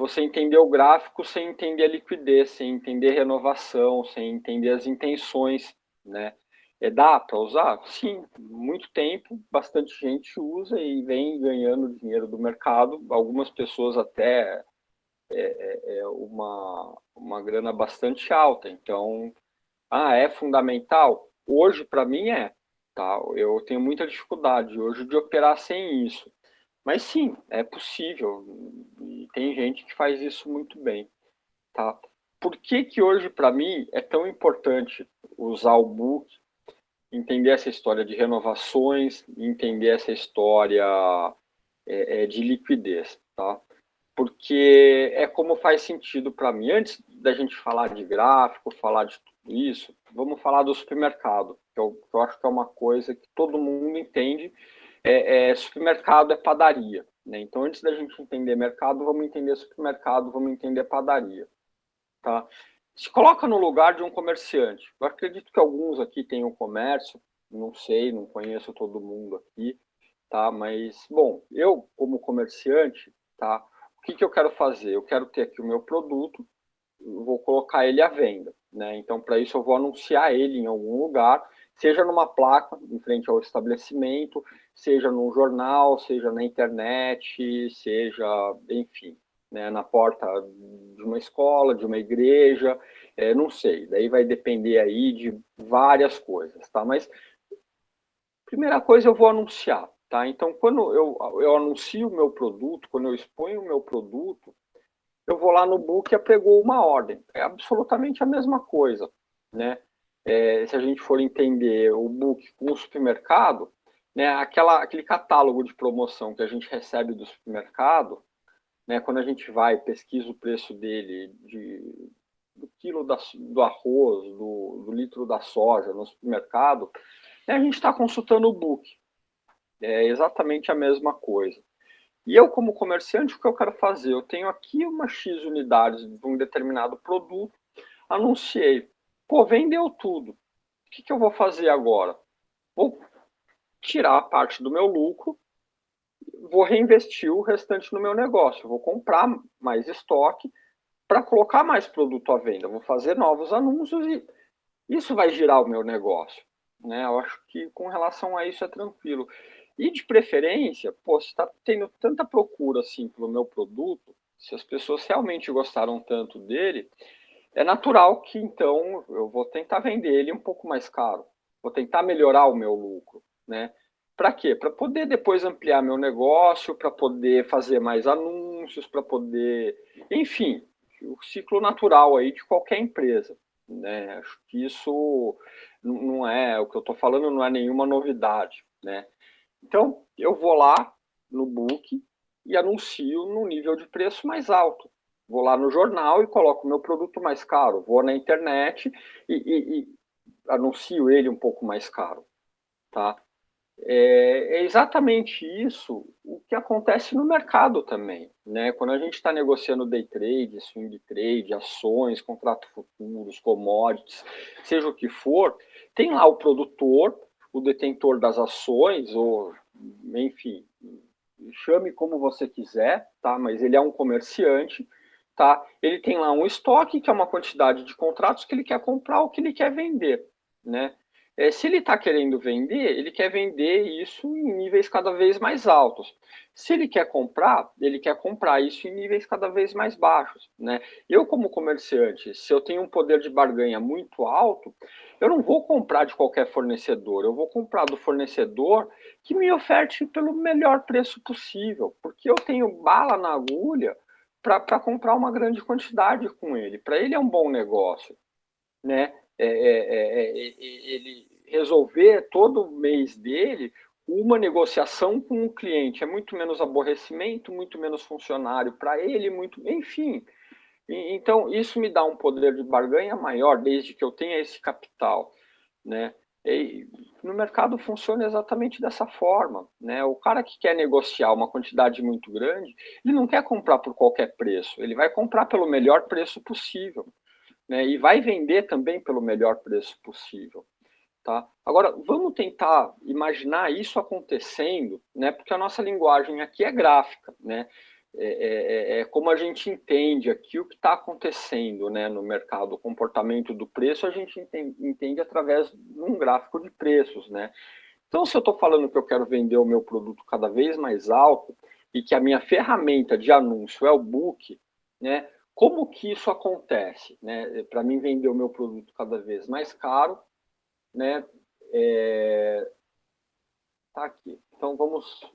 você entender o gráfico sem entender a liquidez, sem entender renovação, sem entender as intenções, né? Dá para usar? Sim, muito tempo, bastante gente usa e vem ganhando dinheiro do mercado, algumas pessoas até uma grana bastante alta. Então, é fundamental? Hoje, para mim, tá? Eu tenho muita dificuldade hoje de operar sem isso. Mas sim, é possível. E tem gente que faz isso muito bem, tá? Por que que hoje, para mim, é tão importante usar o book, entender essa história de renovações, entender essa história de liquidez, tá? Porque é como faz sentido para mim. Antes da gente falar de gráfico, falar de tudo isso, vamos falar do supermercado, que eu acho que é uma coisa que todo mundo entende. Supermercado é padaria, né? Então, antes da gente entender mercado, vamos entender supermercado, vamos entender padaria, tá? Se coloca no lugar de um comerciante. Eu acredito que alguns aqui tenham comércio, não sei, não conheço todo mundo aqui, tá? Mas, bom, eu como comerciante, tá? O que que eu quero fazer? Eu quero ter aqui o meu produto, vou colocar ele à venda, né? Então, para isso, eu vou anunciar ele em algum lugar, seja numa placa em frente ao estabelecimento, seja num jornal, seja na internet, seja, enfim, né, na porta de uma escola, de uma igreja, não sei. Daí vai depender aí de várias coisas, tá? Mas primeira coisa eu vou anunciar, tá? Então, quando eu anuncio o meu produto, quando eu exponho o meu produto, eu vou lá no book e apregou uma ordem. É absolutamente a mesma coisa, né? Se a gente for entender o book com o supermercado, né, aquele catálogo de promoção que a gente recebe do supermercado, né, quando a gente vai pesquisa o preço dele do quilo do arroz, do litro da soja no supermercado, né, a gente está consultando o book. É exatamente a mesma coisa. E eu, como comerciante, o que eu quero fazer? Eu tenho aqui uma X unidades de um determinado produto, anunciei. Pô, vendeu tudo. O que que eu vou fazer agora? Vou tirar a parte do meu lucro, vou reinvestir o restante no meu negócio. Vou comprar mais estoque para colocar mais produto à venda. Vou fazer novos anúncios e isso vai girar o meu negócio, né? Eu acho que com relação a isso é tranquilo. E de preferência, pô, se está tendo tanta procura assim pelo meu produto, se as pessoas realmente gostaram tanto dele, é natural que então eu vou tentar vender ele um pouco mais caro. Vou tentar melhorar o meu lucro, né? Para quê? Para poder depois ampliar meu negócio, para poder fazer mais anúncios, para poder, enfim, o ciclo natural aí de qualquer empresa, né? Acho que isso não é, o que eu estou falando não é nenhuma novidade, né? Então, eu vou lá no book e anuncio no nível de preço mais alto. Vou lá no jornal e coloco o meu produto mais caro. Vou na internet e anuncio ele um pouco mais caro, tá? É exatamente isso o que acontece no mercado também, né? Quando a gente está negociando day trade, swing trade, ações, contratos futuros, commodities, seja o que for, tem lá o produtor, o detentor das ações, ou enfim, chame como você quiser, tá? Mas ele é um comerciante, tá? Ele tem lá um estoque, que é uma quantidade de contratos que ele quer comprar ou que ele quer vender, né? Se ele está querendo vender, ele quer vender isso em níveis cada vez mais altos. Se ele quer comprar isso em níveis cada vez mais baixos, né? Eu, como comerciante, se eu tenho um poder de barganha muito alto, eu não vou comprar de qualquer fornecedor, eu vou comprar do fornecedor que me oferte pelo melhor preço possível, porque eu tenho bala na agulha para comprar uma grande quantidade com ele. Para ele é um bom negócio, né? Ele resolver todo mês dele uma negociação com o cliente é muito menos aborrecimento, muito menos funcionário para ele, muito, enfim. Então isso me dá um poder de barganha maior desde que eu tenha esse capital, né? E no mercado funciona exatamente dessa forma, né? O cara que quer negociar uma quantidade muito grande, ele não quer comprar por qualquer preço, ele vai comprar pelo melhor preço possível, né? E vai vender também pelo melhor preço possível, tá? Agora, vamos tentar imaginar isso acontecendo, né? Porque a nossa linguagem aqui é gráfica, né? Como como a gente entende aqui o que está acontecendo, né, no mercado, o comportamento do preço, a gente entende através de um gráfico de preços, né? Então, se eu estou falando que eu quero vender o meu produto cada vez mais alto e que a minha ferramenta de anúncio é o book, né? Como que isso acontece, né? Para mim vender o meu produto cada vez mais caro, né? Tá aqui. Então vamos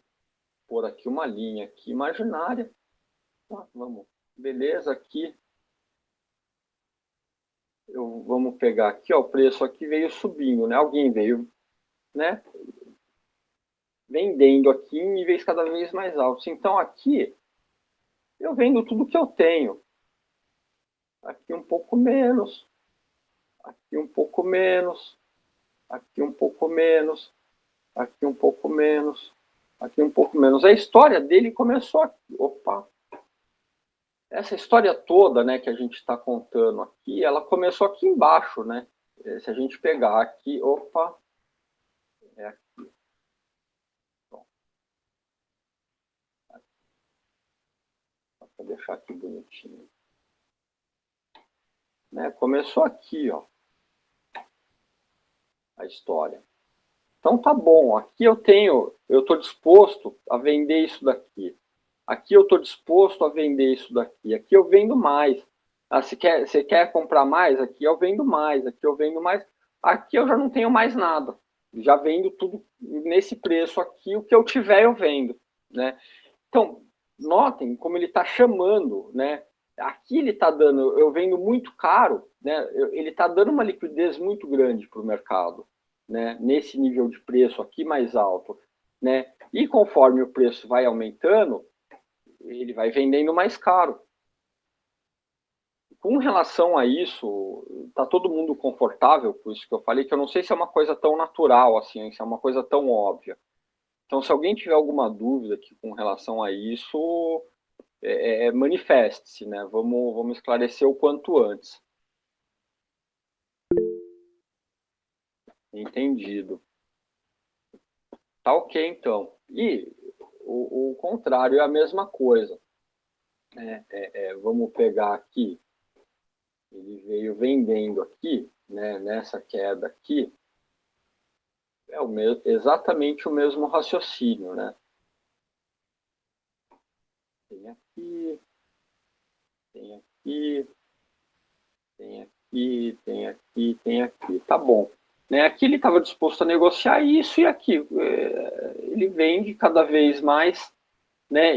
pôr aqui uma linha aqui imaginária. Tá, vamos. Beleza, aqui vamos pegar aqui, ó, o preço aqui veio subindo, né? Alguém veio, né? Vendendo aqui em níveis cada vez mais altos. Então aqui eu vendo tudo que eu tenho. Aqui um pouco menos, aqui um pouco menos, aqui um pouco menos, aqui um pouco menos, aqui um pouco menos. A história dele começou aqui. Opa! Essa história toda, né, que a gente está contando aqui, ela começou aqui embaixo, né? Se a gente pegar aqui, opa, é aqui. Bom, vou deixar aqui bonitinho. Né? Começou aqui, ó, a história. Então tá bom, aqui eu estou disposto a vender isso daqui. Aqui eu estou disposto a vender isso daqui. Aqui eu vendo mais. Ah, você quer comprar mais? Aqui eu vendo mais. Aqui eu vendo mais. Aqui eu já não tenho mais nada. Já vendo tudo nesse preço aqui. O que eu tiver eu vendo, né? Então, notem como ele está chamando, né? Aqui ele está dando, eu vendo muito caro, né? Ele está dando uma liquidez muito grande para o mercado, né? Nesse nível de preço aqui mais alto, né? E conforme o preço vai aumentando, ele vai vendendo mais caro. Com relação a isso, está todo mundo confortável com isso que eu falei, que eu não sei se é uma coisa tão natural assim, se é uma coisa tão óbvia. Então, se alguém tiver alguma dúvida aqui com relação a isso, manifeste-se, né? Vamos esclarecer o quanto antes. Entendido. Tá ok, então. E o contrário é a mesma coisa. Vamos pegar aqui, ele veio vendendo aqui, né, nessa queda aqui, exatamente o mesmo raciocínio, né? Tem aqui, tem aqui, tem aqui, tem aqui, tem aqui. Tá bom. Né? Aqui ele estava disposto a negociar isso e aqui. Ele vende cada vez mais, né,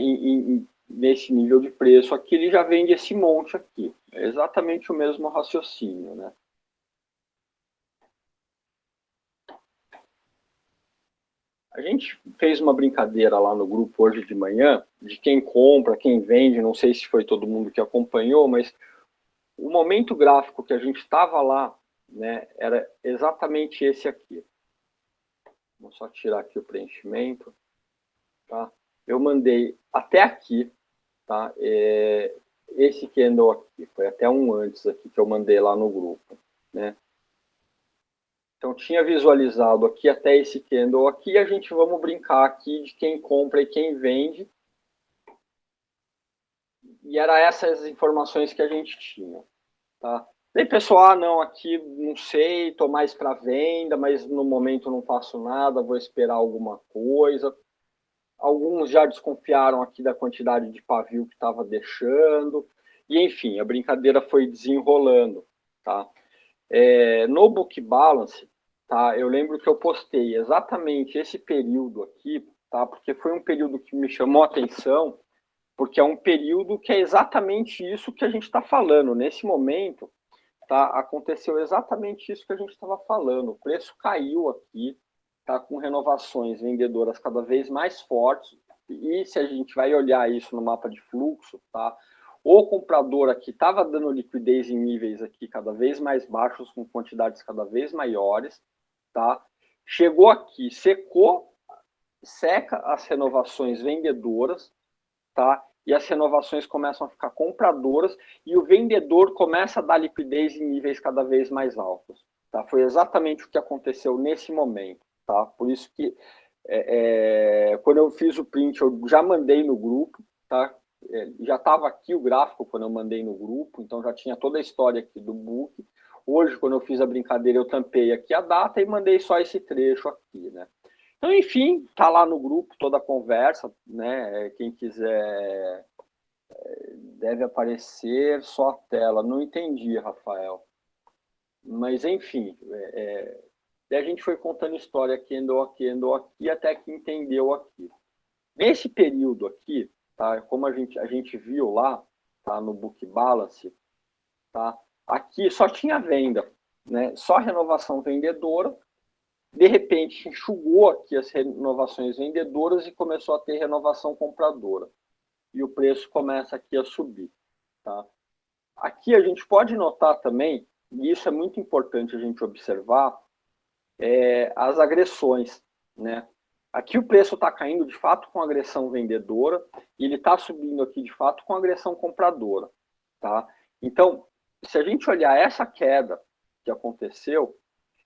nesse nível de preço. Aqui ele já vende esse monte aqui. É exatamente o mesmo raciocínio, né? A gente fez uma brincadeira lá no grupo hoje de manhã, de quem compra, quem vende, não sei se foi todo mundo que acompanhou, mas o momento gráfico que a gente estava lá, né, era exatamente esse aqui. Vou só tirar aqui o preenchimento, tá? Eu mandei até aqui, tá? Esse candle aqui, foi até um antes aqui que eu mandei lá no grupo, né? Então tinha visualizado aqui até esse candle aqui, a gente vamos brincar aqui de quem compra e quem vende. E era essas informações que a gente tinha, tá? Daí pessoal, não, aqui não sei, estou mais para venda, mas no momento não faço nada, vou esperar alguma coisa. Alguns já desconfiaram aqui da quantidade de pavio que estava deixando. E enfim, a brincadeira foi desenrolando, tá? No Book Balance, tá? Eu lembro que eu postei exatamente esse período aqui, tá? Porque foi um período que me chamou a atenção, porque é um período que é exatamente isso que a gente está falando. Nesse momento, tá? Aconteceu exatamente isso que a gente estava falando. O preço caiu aqui, tá? Com renovações vendedoras cada vez mais fortes. E se a gente vai olhar isso no mapa de fluxo, tá? O comprador aqui estava dando liquidez em níveis aqui cada vez mais baixos, com quantidades cada vez maiores, tá? Chegou aqui, secou, seca as renovações vendedoras, tá? E as renovações começam a ficar compradoras e o vendedor começa a dar liquidez em níveis cada vez mais altos, tá? Foi exatamente o que aconteceu nesse momento, tá? Por isso que quando eu fiz o print, eu já mandei no grupo, tá? já estava aqui o gráfico quando eu mandei no grupo, então já tinha toda a história aqui do book. Hoje, quando eu fiz a brincadeira, eu tampei aqui a data e mandei só esse trecho aqui, né? Então, enfim, tá lá no grupo toda a conversa, né? Quem quiser deve aparecer só a tela. Não entendi, Rafael. Mas, enfim, a gente foi contando história aqui, andou aqui, até que entendeu aqui. Nesse período aqui, tá? Como a gente viu lá, tá? No Book Balance, tá? Aqui só tinha venda, né? Só renovação vendedora. De repente, enxugou aqui as renovações vendedoras e começou a ter renovação compradora. E o preço começa aqui a subir, tá? Aqui a gente pode notar também, e isso é muito importante a gente observar, as agressões, né? Aqui o preço está caindo de fato com agressão vendedora e ele está subindo aqui de fato com agressão compradora, tá? Então, se a gente olhar essa queda que aconteceu,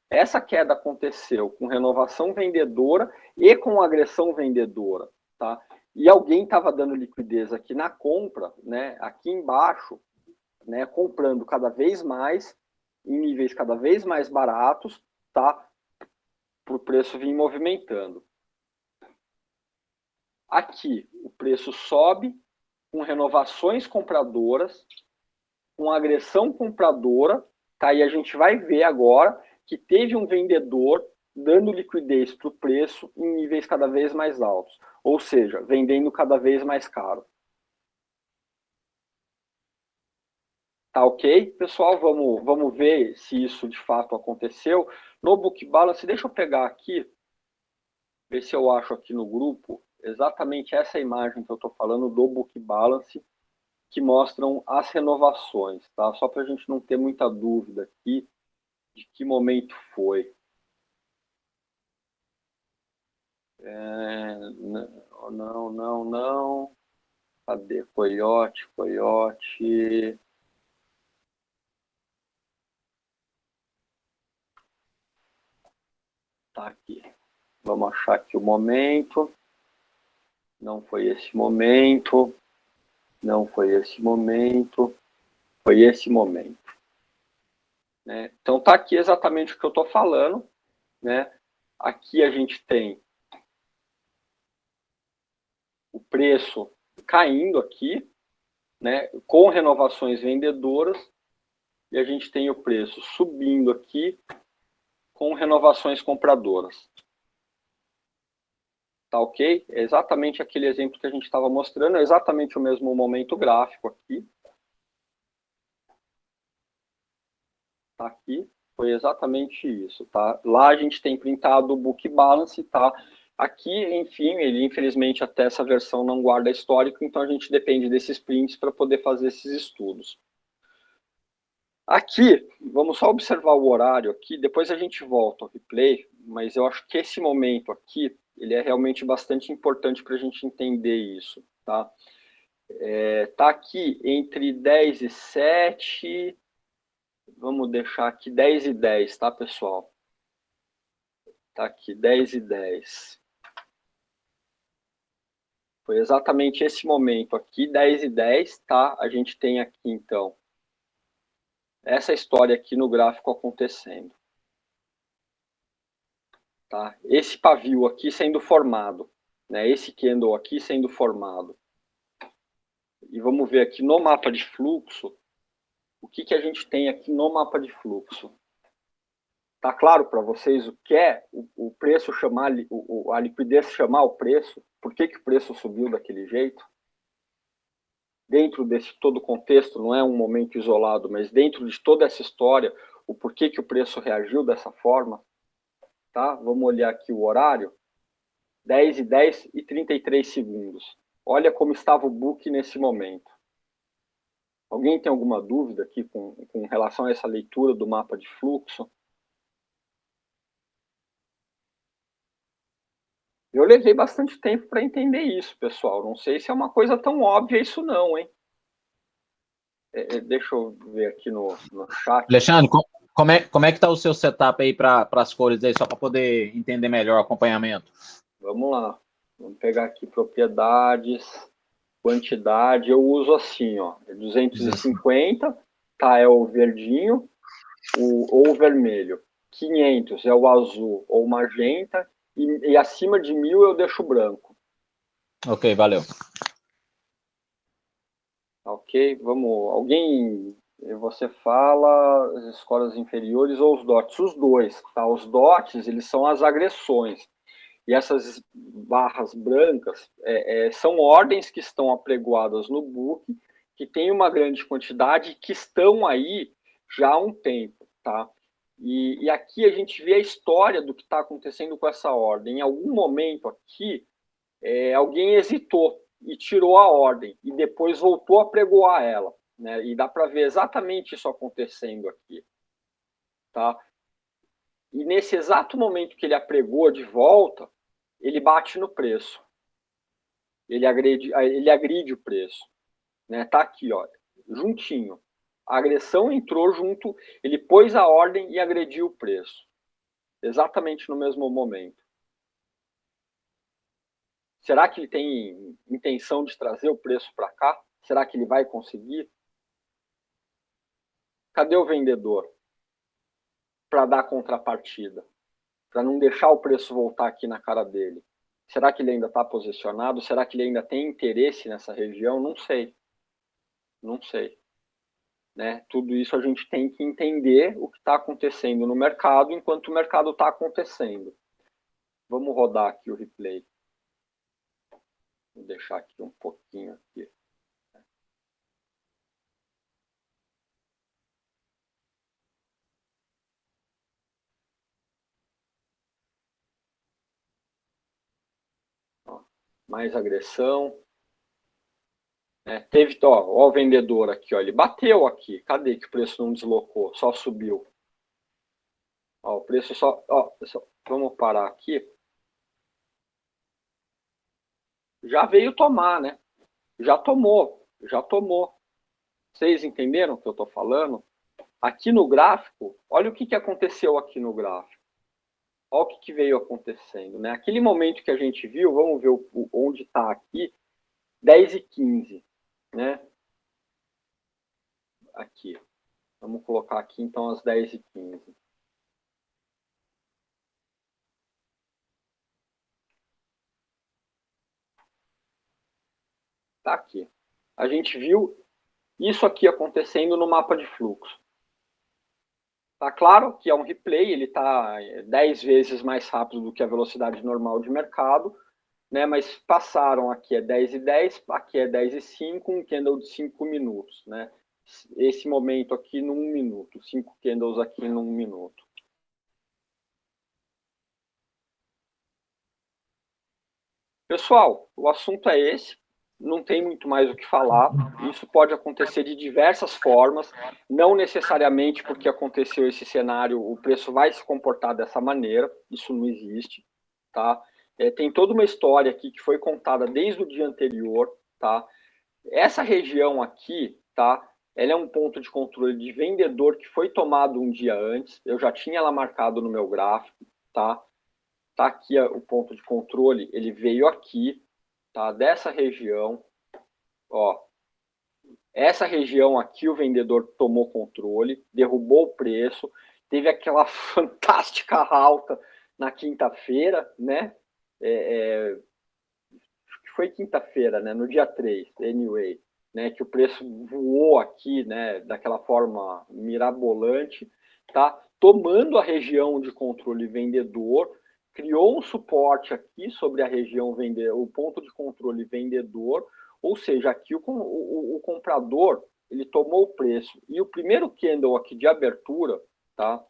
essa queda aconteceu com renovação vendedora e com agressão vendedora, tá? E alguém estava dando liquidez aqui na compra, né? Aqui embaixo, né? Comprando cada vez mais em níveis cada vez mais baratos, tá? Para o preço vir movimentando. Aqui o preço sobe com renovações compradoras, com agressão compradora, tá? E a gente vai ver agora que teve um vendedor dando liquidez para o preço em níveis cada vez mais altos, ou seja, vendendo cada vez mais caro. Tá ok? Pessoal, vamos ver se isso de fato aconteceu. No Book Balance, deixa eu pegar aqui, ver se eu acho aqui no grupo exatamente essa imagem que eu estou falando do Book Balance, que mostram as renovações, tá? Só para a gente não ter muita dúvida aqui de que momento foi. Não. Cadê? Coiote. Tá aqui. Vamos achar aqui o momento. Não foi esse momento. Não foi esse momento. Foi esse momento. Né? Então tá aqui exatamente o que eu estou falando. Né? Aqui a gente tem o preço caindo aqui, né? Com renovações vendedoras, e a gente tem o preço subindo aqui com renovações compradoras. Tá ok? É exatamente aquele exemplo que a gente estava mostrando, é exatamente o mesmo momento gráfico aqui. Tá aqui, foi exatamente isso, tá? Lá a gente tem printado o Book Balance, tá? Aqui, enfim, ele infelizmente até essa versão não guarda histórico, então a gente depende desses prints para poder fazer esses estudos. Aqui, vamos só observar o horário aqui, depois a gente volta ao replay, mas eu acho que esse momento aqui, ele é realmente bastante importante para a gente entender isso, tá? Tá aqui entre 10 e 7, vamos deixar aqui 10 e 10, tá, pessoal? Tá aqui, 10 e 10. Foi exatamente esse momento aqui, 10 e 10, tá? A gente tem aqui, então, essa história aqui no gráfico acontecendo. Tá? Esse pavio aqui sendo formado, né? Esse candle aqui sendo formado. E vamos ver aqui no mapa de fluxo, o que, que a gente tem aqui no mapa de fluxo. Tá claro para vocês o que é o preço chamar, a liquidez chamar o preço? Por que, que o preço subiu daquele jeito? Dentro desse todo contexto, não é um momento isolado, mas dentro de toda essa história, o porquê que o preço reagiu dessa forma, tá? Vamos olhar aqui o horário, 10 e 10 e 33 segundos. Olha como estava o book nesse momento. Alguém tem alguma dúvida aqui com relação a essa leitura do mapa de fluxo? Eu levei bastante tempo para entender isso, pessoal. Não sei se é uma coisa tão óbvia isso não, hein? Deixa eu ver aqui no chat. Alexandre, como é que está o seu setup aí para as cores aí, só para poder entender melhor o acompanhamento? Vamos lá. Vamos pegar aqui propriedades. Quantidade, eu uso assim, ó, 250, tá, é o verdinho, ou o vermelho. 500 é o azul ou magenta, e acima de 1000 eu deixo branco. Ok, valeu. Ok, vamos. Alguém, você fala as escolas inferiores ou os dots? Os dois, tá? Os dots, eles são as agressões. E essas barras brancas são ordens que estão apregoadas no book, que tem uma grande quantidade, que estão aí já há um tempo, tá? E aqui a gente vê a história do que está acontecendo com essa ordem. Em algum momento aqui, alguém hesitou e tirou a ordem, e depois voltou a pregoar ela, né? E dá para ver exatamente isso acontecendo aqui, tá? E nesse exato momento que ele apregou de volta, ele bate no preço. Ele agride o preço. Né? Tá aqui, ó, juntinho. A agressão entrou junto, ele pôs a ordem e agrediu o preço. Exatamente no mesmo momento. Será que ele tem intenção de trazer o preço para cá? Será que ele vai conseguir? Cadê o vendedor para dar contrapartida? Para não deixar o preço voltar aqui na cara dele? Será que ele ainda está posicionado? Será que ele ainda tem interesse nessa região? Não sei. Não sei. Né? Tudo isso a gente tem que entender o que está acontecendo no mercado enquanto o mercado está acontecendo. Vamos rodar aqui o replay. Vou deixar aqui um pouquinho aqui. Ó, mais agressão. Teve, ó, o vendedor aqui, ó, ele bateu aqui. Cadê que o preço não deslocou? Só subiu. Ó, o preço vamos parar aqui. Já veio tomar, né? Já tomou, já tomou. Vocês entenderam o que eu estou falando? Aqui no gráfico, olha o que aconteceu aqui no gráfico. Olha o que veio acontecendo. Né? Aquele momento que a gente viu, vamos ver onde está aqui, 10h15. Né? Aqui. Vamos colocar aqui, então, as 10h15. Está aqui. A gente viu isso aqui acontecendo no mapa de fluxo. Tá claro que é um replay, ele está 10 vezes mais rápido do que a velocidade normal de mercado, né? Mas passaram, aqui é 10h10, aqui é 10h05, um candle de 5 minutos. Né? Esse momento aqui num minuto, 5 candles aqui num minuto. Pessoal, o assunto é esse. Não tem muito mais o que falar. Isso pode acontecer de diversas formas, não necessariamente porque aconteceu esse cenário, o preço vai se comportar dessa maneira. Isso não existe, tá? Tem toda uma história aqui que foi contada desde o dia anterior, tá? Essa região aqui, tá? Ela é um ponto de controle de vendedor que foi tomado um dia antes. Eu já tinha ela marcado no meu gráfico, tá? Tá aqui o ponto de controle, ele veio aqui, tá? Dessa região, ó. Essa região aqui o vendedor tomou controle, derrubou o preço, teve aquela fantástica alta na quinta-feira, né? Foi quinta-feira, né? No dia 3, anyway, né? Que o preço voou aqui, né? Daquela forma mirabolante, tá? Tomando a região de controle vendedor, criou um suporte aqui sobre a região vendedor, o ponto de controle vendedor, ou seja, aqui o comprador ele tomou o preço. E o primeiro candle aqui de abertura, tá?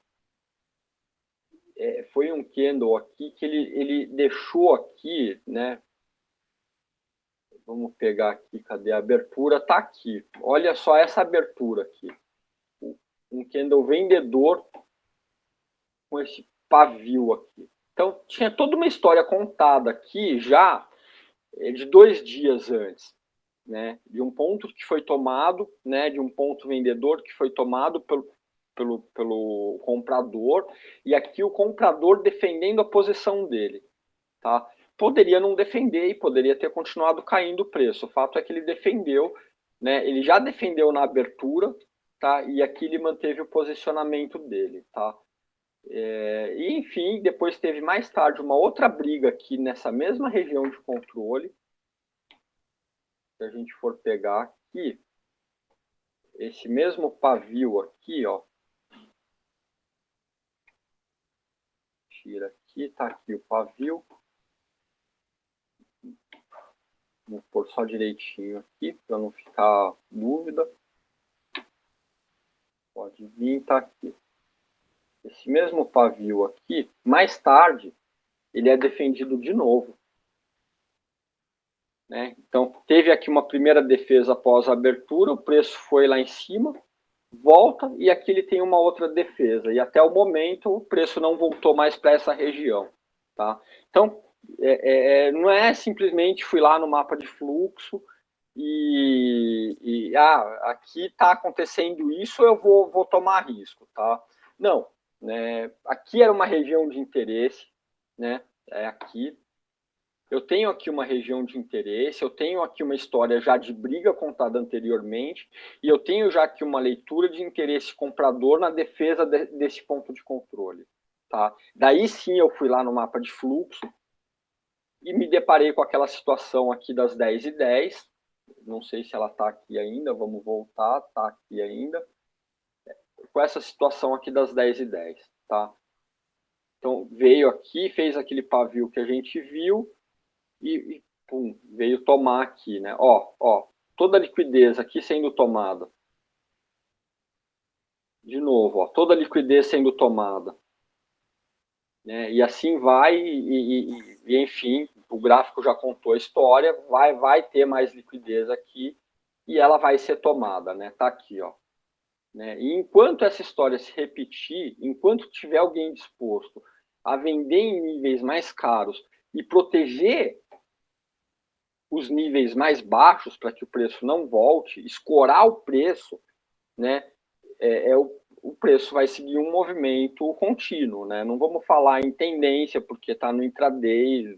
Foi um candle aqui que ele deixou aqui, né? Vamos pegar aqui, cadê a abertura? Tá aqui. Olha só essa abertura aqui. Um candle vendedor com esse pavio aqui. Então, tinha toda uma história contada aqui já de 2 dias antes. Né? De um ponto que foi tomado, né? De um ponto vendedor que foi tomado pelo comprador. E aqui o comprador defendendo a posição dele. Tá? poderia não defender e poderia ter continuado caindo o preço. O fato é que ele defendeu, né? Ele já defendeu na abertura, tá? E aqui ele manteve o posicionamento dele, tá? E enfim, depois teve mais tarde uma outra briga aqui nessa mesma região de controle. Se a gente for pegar aqui, esse mesmo pavio aqui, ó. Tira aqui, tá aqui o pavio. Vou pôr só direitinho aqui, para não ficar dúvida. Pode vir, tá aqui. Esse mesmo pavio aqui, mais tarde, ele é defendido de novo. Né? Então, teve aqui uma primeira defesa após a abertura, o preço foi lá em cima, volta, e aqui ele tem uma outra defesa. E até o momento, o preço não voltou mais para essa região. Tá? Então, não é simplesmente fui lá no mapa de fluxo aqui está acontecendo isso, eu vou tomar risco. Tá? Não, né? Aqui era uma região de interesse, né? É aqui. Eu tenho aqui uma região de interesse, eu tenho aqui uma história já de briga contada anteriormente, e eu tenho já aqui uma leitura de interesse comprador na defesa desse ponto de controle. Tá? Daí sim eu fui lá no mapa de fluxo e me deparei com aquela situação aqui das 10h10. Não sei se ela está aqui ainda, vamos voltar, está aqui ainda. Com essa situação aqui das 10h10. Tá? Então veio aqui, fez aquele pavio que a gente viu, e pum, veio tomar aqui, né? Ó, toda a liquidez aqui sendo tomada. De novo, ó, toda a liquidez sendo tomada. Né? E assim vai, enfim, o gráfico já contou a história, vai ter mais liquidez aqui e ela vai ser tomada, né? Tá aqui, ó. Né? E enquanto essa história se repetir, enquanto tiver alguém disposto a vender em níveis mais caros e proteger os níveis mais baixos para que o preço não volte, escorar o preço, né, o preço vai seguir um movimento contínuo. Né? Não vamos falar em tendência, porque está no intraday,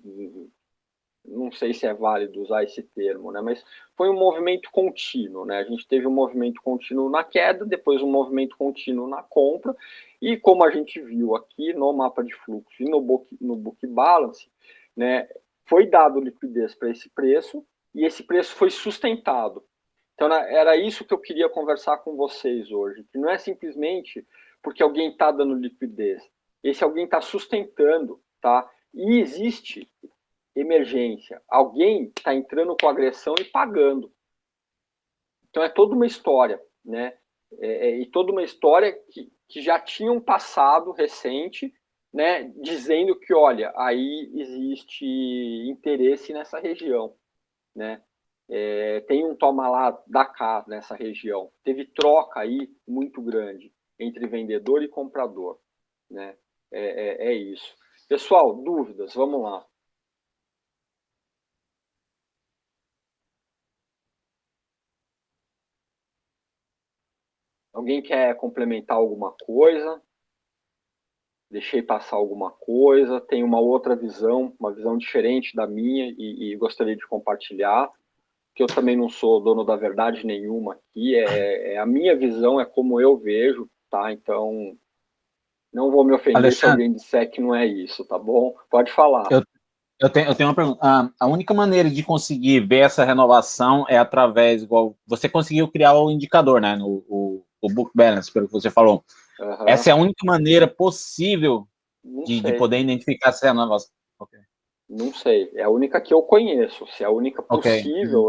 não sei se é válido usar esse termo, né? Mas foi um movimento contínuo. Né? A gente teve um movimento contínuo na queda, depois um movimento contínuo na compra, e como a gente viu aqui no mapa de fluxo e no book balance, né, foi dado liquidez para esse preço, e esse preço foi sustentado. Então, era isso que eu queria conversar com vocês hoje, que não é simplesmente porque alguém está dando liquidez, esse alguém está sustentando, tá? E existe emergência, alguém está entrando com agressão e pagando. Então, é toda uma história, né? E toda uma história que já tinha um passado recente, né, dizendo que, olha, aí existe interesse nessa região, né? Tem um toma lá da cá nessa região. Teve troca aí muito grande entre vendedor e comprador, né? É isso. Pessoal, dúvidas? Vamos lá. Alguém quer complementar alguma coisa? Deixei passar alguma coisa? Tem uma outra visão, uma visão diferente da minha e gostaria de compartilhar, que eu também não sou dono da verdade nenhuma aqui, a minha visão, é como eu vejo, tá? Então, não vou me ofender se Alexandre, alguém disser que não é isso, tá bom? Pode falar. eu tenho uma pergunta. A única maneira de conseguir ver essa renovação é através, igual você conseguiu criar o indicador, né? O Book Balance, pelo que você falou. Uhum. Essa é a única maneira possível Não de sei. poder identificar essa renovação. Okay. Não sei. É a única que eu conheço. Se é a única Ok. possível,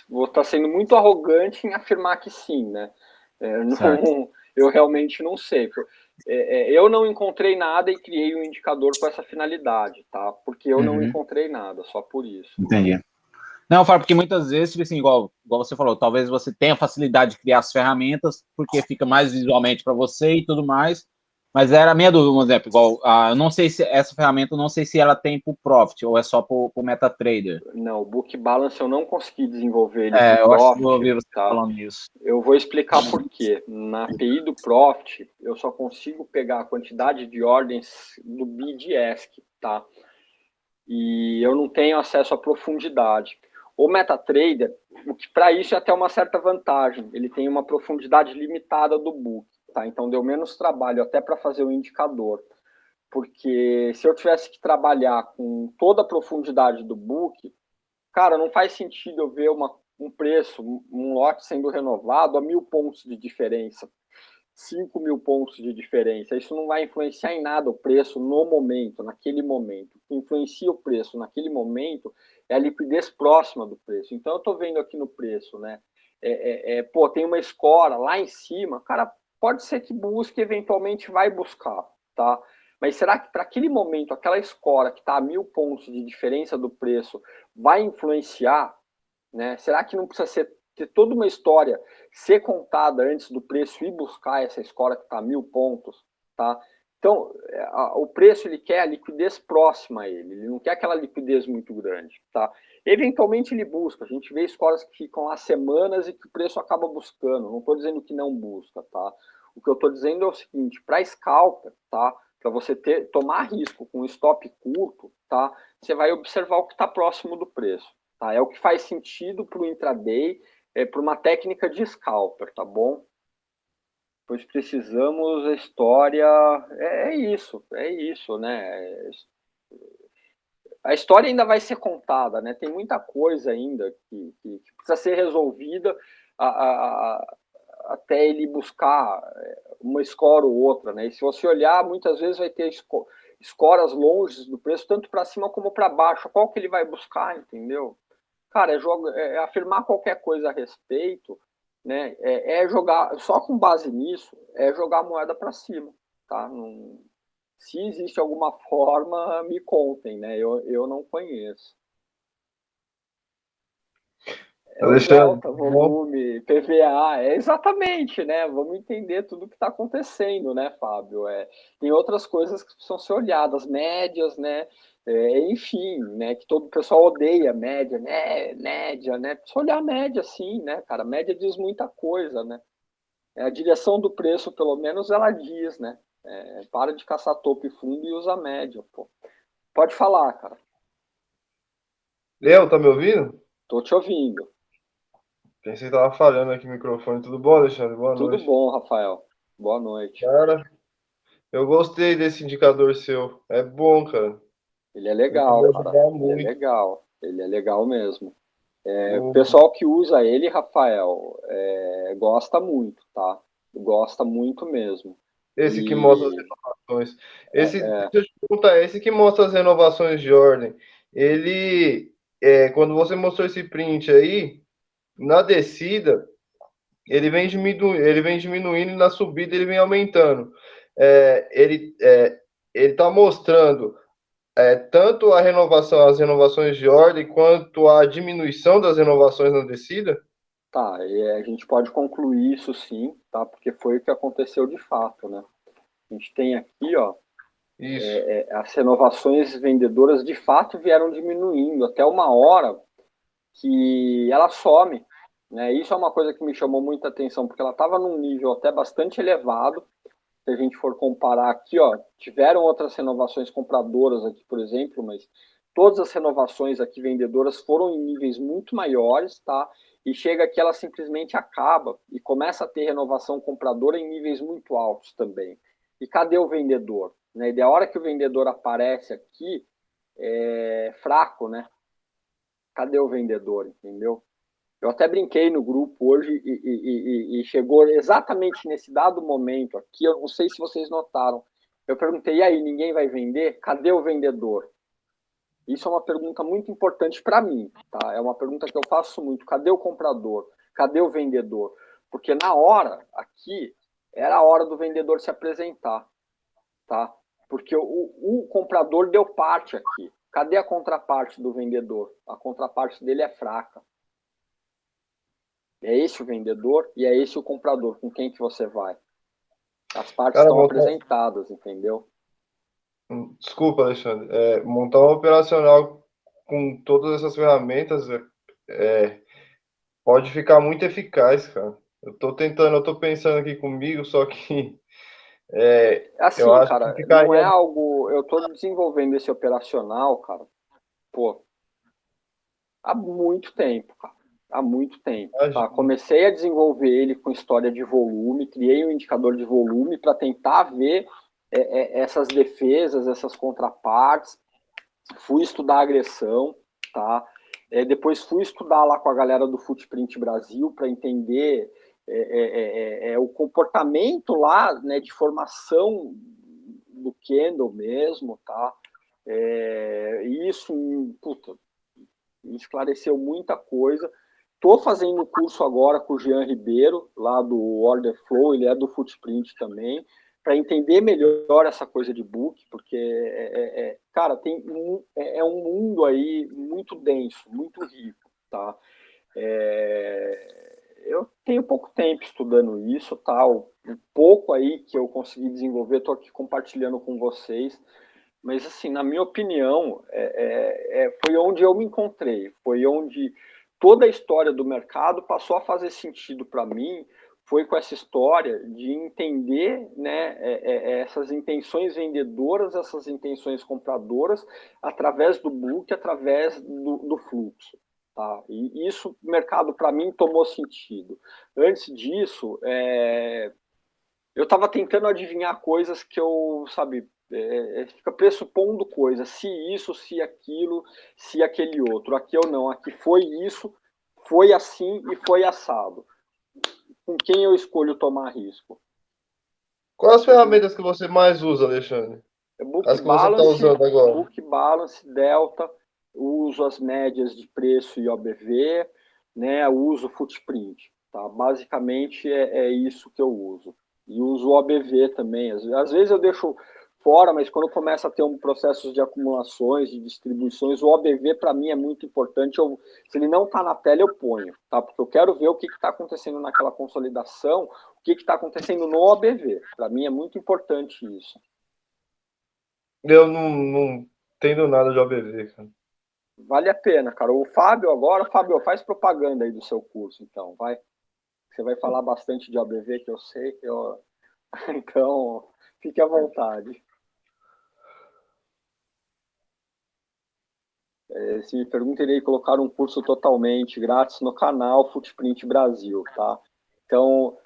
vou estar sendo muito arrogante em afirmar que sim, né? Certo. Eu realmente não sei. Eu não encontrei nada e criei um indicador com essa finalidade, tá? Porque eu não encontrei nada, só por isso. Entendi. Não, eu falo porque muitas vezes, tipo assim, igual você falou, talvez você tenha facilidade de criar as ferramentas, porque fica mais visualmente para você e tudo mais, mas era a minha dúvida, um exemplo, igual, eu não sei se essa ferramenta, eu não sei se ela tem para o Profit, ou é só para o MetaTrader. Não, o Book Balance eu não consegui desenvolver ele para o Eu acho que eu Profit, ouvi você tá? falando isso. Eu vou explicar por quê. Na API do Profit, eu só consigo pegar a quantidade de ordens do bid ESC, tá? e eu não tenho acesso à profundidade. O MetaTrader, o que para isso é até uma certa vantagem, ele tem uma profundidade limitada do book, tá? Então deu menos trabalho até para fazer o indicador, porque se eu tivesse que trabalhar com toda a profundidade do book, cara, não faz sentido eu ver um preço, um lote sendo renovado a 1.000 pontos de diferença, 5.000 pontos de diferença. Isso não vai influenciar em nada o preço no momento, naquele momento. O que influencia o preço naquele momento é a liquidez próxima do preço. Então, eu estou vendo aqui no preço, né? Pô, tem uma escora lá em cima, cara, pode ser que busque, eventualmente vai buscar, tá? Mas será que para aquele momento, aquela escora que está a 1.000 pontos de diferença do preço vai influenciar, né? Será que não precisa ter toda uma história ser contada antes do preço ir buscar essa escora que está a 1.000 pontos, tá? Então, o preço ele quer a liquidez próxima a ele não quer aquela liquidez muito grande, tá? Eventualmente ele busca, a gente vê escoras que ficam lá semanas e que o preço acaba buscando, não estou dizendo que não busca, tá? O que eu estou dizendo é o seguinte, para scalper, tá? Para você tomar risco com stop curto, tá? Você vai observar o que está próximo do preço, tá? É o que faz sentido para o intraday, para uma técnica de scalper, tá bom? Pois precisamos a história, é isso, né? A história ainda vai ser contada, né? Tem muita coisa ainda que precisa ser resolvida a, a, até ele buscar uma score ou outra, né? E se você olhar, muitas vezes vai ter escoras longe do preço, tanto para cima como para baixo. Qual que ele vai buscar, entendeu? Cara, é afirmar qualquer coisa a respeito, né? Jogar, só com base nisso, é jogar a moeda para cima, tá? Não, se existe alguma forma, me contem, né? Eu não conheço. O Alexandre, delta, bom. volume, PVA, exatamente, né? Vamos entender tudo o que está acontecendo, né, Fábio? Tem outras coisas que precisam ser olhadas, médias, né? Enfim, né? Que todo o pessoal odeia média, né? Média, né? Precisa olhar a média, sim, né, cara? A média diz muita coisa, né? A direção do preço, pelo menos, ela diz, né? Para de caçar topo e fundo e usa a média, pô. Pode falar, cara. Léo, tá me ouvindo? Tô te ouvindo. Pensei que tava falhando aqui o microfone. Tudo bom, Alexandre? Boa Tudo noite. bom, Rafael? Boa noite. Cara, eu gostei desse indicador seu. É bom, cara. Ele é Ele pode legal, cara. ajudar Ele é muito. legal. Ele é legal mesmo. O O, pessoal que usa ele, Rafael, gosta muito, tá? Gosta muito mesmo. esse que mostra as E renovações. é, Deixa eu te perguntar, esse que mostra as renovações de ordem, quando você mostrou esse print aí, na descida, ele vem diminuindo e na subida ele vem aumentando. É, ele está mostrando tanto as renovações de ordem, quanto a diminuição das renovações na descida? tá, e a gente pode concluir isso sim, tá? Porque foi o que aconteceu de fato, né? A gente tem aqui, ó, Isso. as renovações vendedoras de fato vieram diminuindo até uma hora que ela some, né? Isso é uma coisa que me chamou muita atenção, porque ela estava num nível até bastante elevado. Se a gente for comparar aqui, ó, tiveram outras renovações compradoras aqui, por exemplo, mas todas as renovações aqui vendedoras foram em níveis muito maiores, tá? E chega aqui ela simplesmente acaba e começa a ter renovação compradora em níveis muito altos também. E cadê o vendedor? Né? E da hora que o vendedor aparece aqui, é fraco, né? Cadê o vendedor, entendeu? Eu até brinquei no grupo hoje e chegou exatamente nesse dado momento aqui. Eu não sei se vocês notaram. Eu perguntei, e aí, ninguém vai vender? Cadê o vendedor? Isso é uma pergunta muito importante para mim, tá? É uma pergunta que eu faço muito. Cadê o comprador? Cadê o vendedor? Porque na hora, aqui, era a hora do vendedor se apresentar, tá? Porque o comprador deu parte aqui. Cadê a contraparte do vendedor? A contraparte dele é fraca. É esse o vendedor e é esse o comprador. Com quem que você vai? As partes Cara, estão apresentadas, entendeu? desculpa, Alexandre. Montar um operacional com todas essas ferramentas pode ficar muito eficaz, cara. Eu tô pensando aqui comigo, só que eu Assim, acho que cara, não é ficaria. algo. Eu estou desenvolvendo esse operacional, cara. pô, há muito tempo, cara. Há muito tempo. Tá? Comecei a desenvolver ele com história de volume, criei um indicador de volume para tentar ver essas defesas, essas contrapartes. Fui estudar agressão, tá? Depois fui estudar lá com a galera do Footprint Brasil para entender o comportamento lá, né, de formação do Kendall mesmo, tá? E isso, puta, me esclareceu muita coisa. Estou fazendo um curso agora com o Jean Ribeiro, lá do Order Flow, ele é do Footprint também, para entender melhor essa coisa de book, porque, cara, é um mundo aí muito denso, muito rico, tá? Eu tenho pouco tempo estudando isso, tá? O pouco aí que eu consegui desenvolver, estou aqui compartilhando com vocês, mas, assim, na minha opinião, foi onde eu me encontrei, foi onde toda a história do mercado passou a fazer sentido para mim, foi com essa história de entender, né, essas intenções vendedoras, essas intenções compradoras, através do book, através do fluxo. Tá? E isso, o mercado, para mim, tomou sentido. Antes disso, eu estava tentando adivinhar coisas que eu, sabe, fica pressupondo coisas, se isso, se aquilo, se aquele outro. Aqui eu não, aqui foi isso, foi assim e foi assado. Com quem eu escolho tomar risco? Quais as ferramentas que você mais usa, Alexandre? As que você está usando agora? Book Balance, Delta, uso as médias de preço e OBV, né, uso Footprint. Tá? Basicamente é isso que eu uso. E uso o OBV também. Às vezes eu deixo fora, mas quando começa a ter um processo de acumulações, de distribuições, o OBV para mim é muito importante. Se ele não está na tela, eu ponho, tá? Porque eu quero ver o que está acontecendo naquela consolidação, o que está acontecendo no OBV. Para mim é muito importante isso. Eu não entendo nada de OBV, cara. Vale a pena, cara. O Fábio agora, Fábio, faz propaganda aí do seu curso, então, vai. Você vai falar bastante de OBV, que eu sei. Então, fique à vontade. Se me pergunta, irei colocar um curso totalmente grátis no canal Footprint Brasil, tá? Então,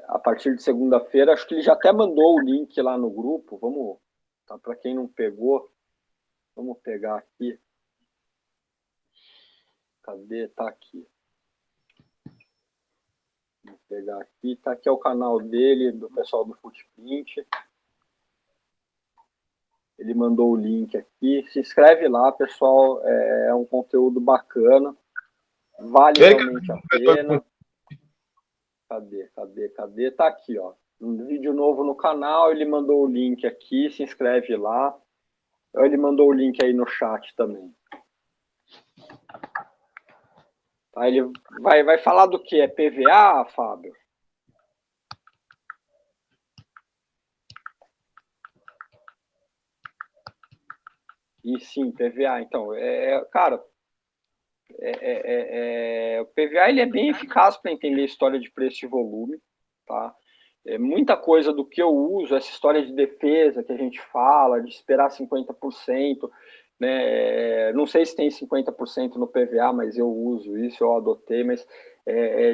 a partir de segunda-feira, acho que ele já até mandou o link lá no grupo. Vamos, tá? Para quem não pegou, vamos pegar aqui. Cadê? Tá aqui. Vou pegar aqui. Tá aqui é o canal dele, do pessoal do Footprint. Ele mandou o link aqui. Se inscreve lá, pessoal. É um conteúdo bacana. Vale realmente a pena. Cadê? Tá aqui, ó. Um vídeo novo no canal. Ele mandou o link aqui. Se inscreve lá. Ele mandou o link aí no chat também. Tá, ele vai falar do que? É PVA, Fábio? E sim, PVA. Então, cara, o PVA ele é bem eficaz para entender a história de preço e volume, tá? Muita coisa do que eu uso, essa história de defesa que a gente fala, de esperar 50%, né? Não sei se tem 50% no PVA, mas eu uso isso, eu adotei, mas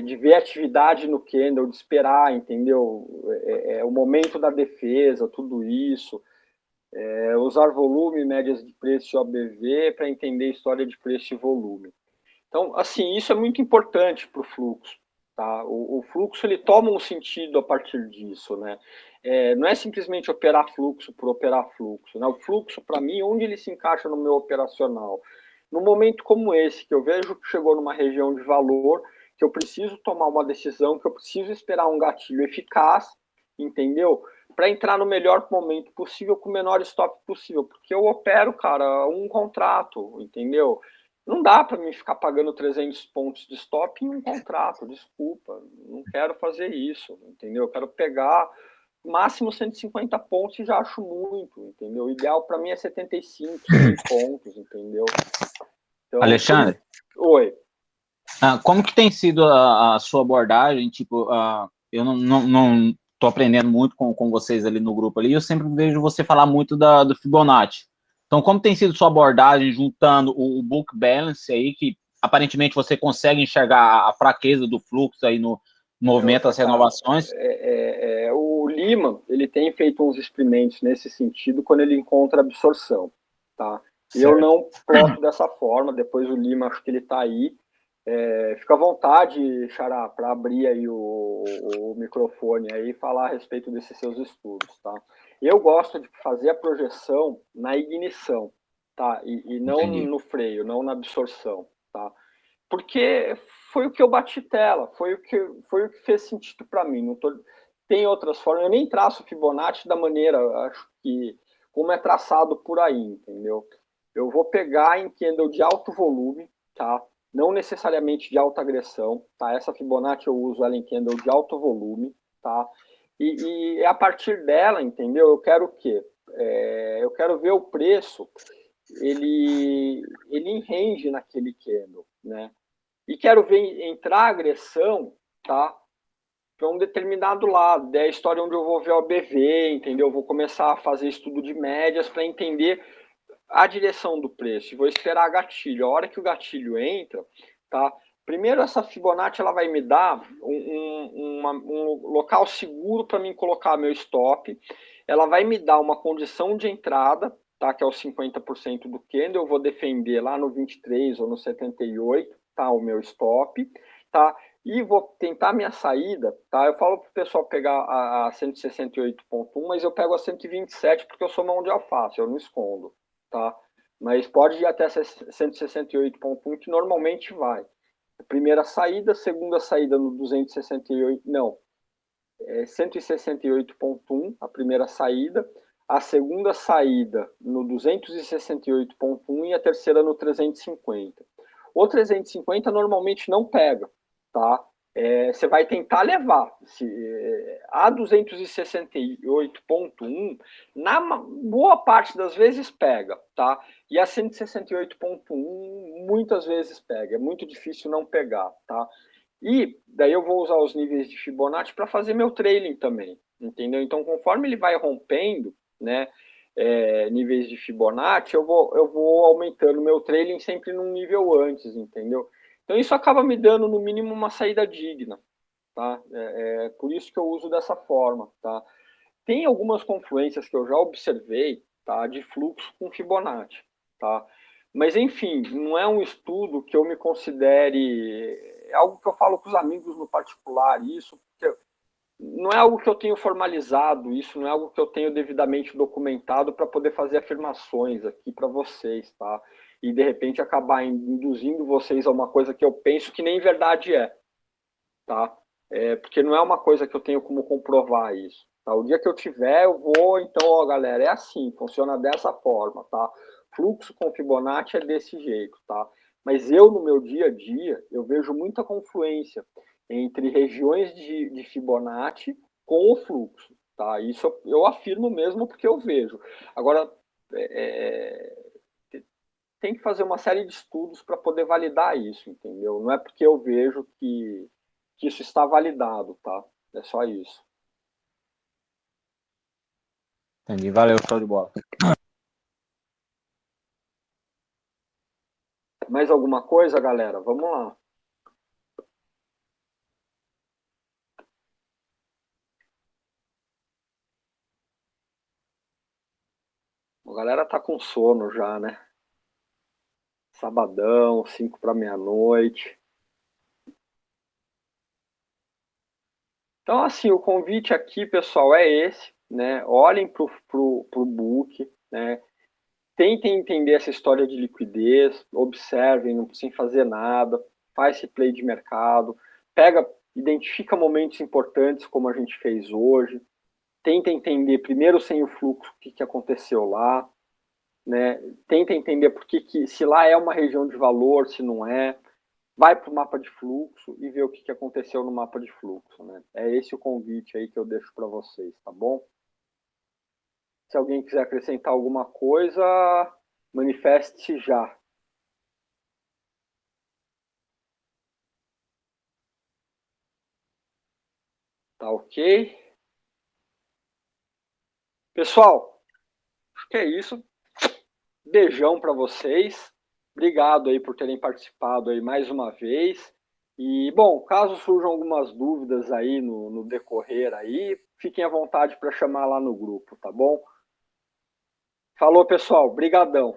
de ver atividade no candle, de esperar, entendeu? O momento da defesa, tudo isso. Usar volume, médias de preço e OBV para entender a história de preço e volume. Então, assim, isso é muito importante para o fluxo. Tá? O fluxo ele toma um sentido a partir disso, né? Não é simplesmente operar fluxo por operar fluxo. Né? O fluxo, para mim, onde ele se encaixa no meu operacional? Num momento como esse, que eu vejo que chegou numa região de valor, que eu preciso tomar uma decisão, que eu preciso esperar um gatilho eficaz, entendeu? Para entrar no melhor momento possível, com o menor stop possível. Porque eu opero, cara, um contrato, entendeu? Não dá para mim ficar pagando 300 pontos de stop em um contrato, desculpa, não quero fazer isso, entendeu? Eu quero pegar máximo 150 pontos e já acho muito, entendeu? O ideal para mim é 75, 100 pontos, entendeu? Então, Alexandre? Oi. Como que tem sido a sua abordagem? Tipo, eu não tô aprendendo muito com vocês ali no grupo ali, eu sempre vejo você falar muito do Fibonacci. Então, como tem sido sua abordagem juntando o book balance aí, que aparentemente você consegue enxergar a fraqueza do fluxo aí no movimento das renovações? O Lima, ele tem feito uns experimentos nesse sentido quando ele encontra absorção, tá? Certo. Eu não ploto dessa forma, depois o Lima, acho que ele está aí. Fica à vontade, Xará, para abrir aí o microfone aí e falar a respeito desses seus estudos, tá? Eu gosto de fazer a projeção na ignição, tá? E não Entendi. No freio, não na absorção, tá? Porque foi o que eu bati tela, foi o que fez sentido para mim. Não tô... Tem outras formas, eu nem traço Fibonacci da maneira, acho que, como é traçado por aí, entendeu? Eu vou pegar em candle de alto volume, tá? Não necessariamente de alta agressão, tá? Essa Fibonacci eu uso ela em candle de alto volume, tá? E a partir dela, entendeu? Eu quero o quê? Eu quero ver o preço, ele em range naquele candle, né? E quero ver entrar agressão, tá? Para um determinado lado. É a história onde eu vou ver o ABV, entendeu? Eu vou começar a fazer estudo de médias para entender a direção do preço. E vou esperar gatilho. A hora que o gatilho entra, tá? Primeiro, essa Fibonacci ela vai me dar um local seguro para mim colocar meu stop. Ela vai me dar uma condição de entrada, tá? Que é os 50% do candle. Eu vou defender lá no 23 ou no 78, tá? O meu stop, tá? E vou tentar minha saída, tá? Eu falo para o pessoal pegar a 168.1, mas eu pego a 127 porque eu sou mão de alface, eu não escondo, tá? Mas pode ir até 168.1, que normalmente vai. Primeira saída, segunda saída no 268, não, 168.1, a primeira saída, a segunda saída no 268.1 e a terceira no 350. O 350 normalmente não pega, tá? Você vai tentar levar. A 268.1, na boa parte das vezes pega, tá? E a 168.1 muitas vezes pega. É muito difícil não pegar, tá? E daí eu vou usar os níveis de Fibonacci para fazer meu trailing também, entendeu? Então, conforme ele vai rompendo, né, níveis de Fibonacci, eu vou aumentando meu trailing sempre num nível antes, entendeu? Então, isso acaba me dando, no mínimo, uma saída digna, tá? Por isso que eu uso dessa forma, tá? Tem algumas confluências que eu já observei, tá, de fluxo com Fibonacci, tá? Mas, enfim, não é um estudo que eu me considere... É algo que eu falo com os amigos no particular, isso, porque não é algo que eu tenho formalizado, isso não é algo que eu tenho devidamente documentado para poder fazer afirmações aqui para vocês, tá? E, de repente, acabar induzindo vocês a uma coisa que eu penso que nem verdade é, tá? Porque não é uma coisa que eu tenho como comprovar isso. Tá? O dia que eu tiver, eu vou, então, ó, galera, é assim, funciona dessa forma, tá? Fluxo com Fibonacci é desse jeito, tá? Mas eu, no meu dia a dia, eu vejo muita confluência entre regiões de Fibonacci com o fluxo, tá? Isso eu afirmo mesmo porque eu vejo. Agora, tem que fazer uma série de estudos para poder validar isso, entendeu? Não é porque eu vejo que isso está validado, tá? É só isso. Entendi, valeu, show de bola. Mais alguma coisa, galera? Vamos lá. A galera tá com sono já, né? Sabadão, 5 para meia-noite. Então, assim, o convite aqui, pessoal, é esse, né? Olhem pro book, né? Tentem entender essa história de liquidez, observem, não sem fazer nada, faz esse play de mercado, identifica momentos importantes como a gente fez hoje, tenta entender primeiro sem o fluxo o que aconteceu lá, né? Tenta entender por que se lá é uma região de valor, se não é, vai para o mapa de fluxo e vê o que aconteceu no mapa de fluxo, né? É esse o convite aí que eu deixo para vocês, tá bom? Se alguém quiser acrescentar alguma coisa, manifeste-se já. Tá ok? Pessoal, acho que é isso. Beijão para vocês. Obrigado aí por terem participado aí mais uma vez. E, bom, caso surjam algumas dúvidas aí no decorrer aí, fiquem à vontade para chamar lá no grupo, tá bom? Falou, pessoal. Brigadão.